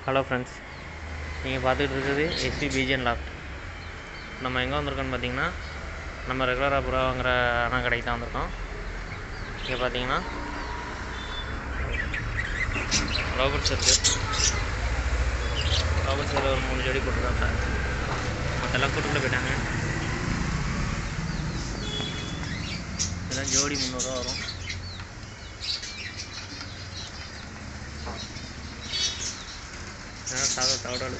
Hello friends, நீங்கள் பார்த்துக்கிட்டு இருக்கிறது எஸ்பி பிஜிஎன் லாஃப்ட். நம்ம எங்கே வந்திருக்கோன்னு பார்த்தீங்கன்னா, நம்ம ரெகுலராக புறா வாங்குகிற அண்ணா கடைக்கு தான் வந்திருக்கோம். இங்கே பார்த்தீங்கன்னா லோபர்ட்ஸ் இருக்குது. லோபர்ட்ஸில் ஒரு 3 ஜோடி போட்டுருக்காங்க. மற்றெல்லாம் கூட்டுக்குள்ளே போயிட்டாங்க. இதெல்லாம் ஜோடி 300 ரூபா வரும். சாதா தவடால்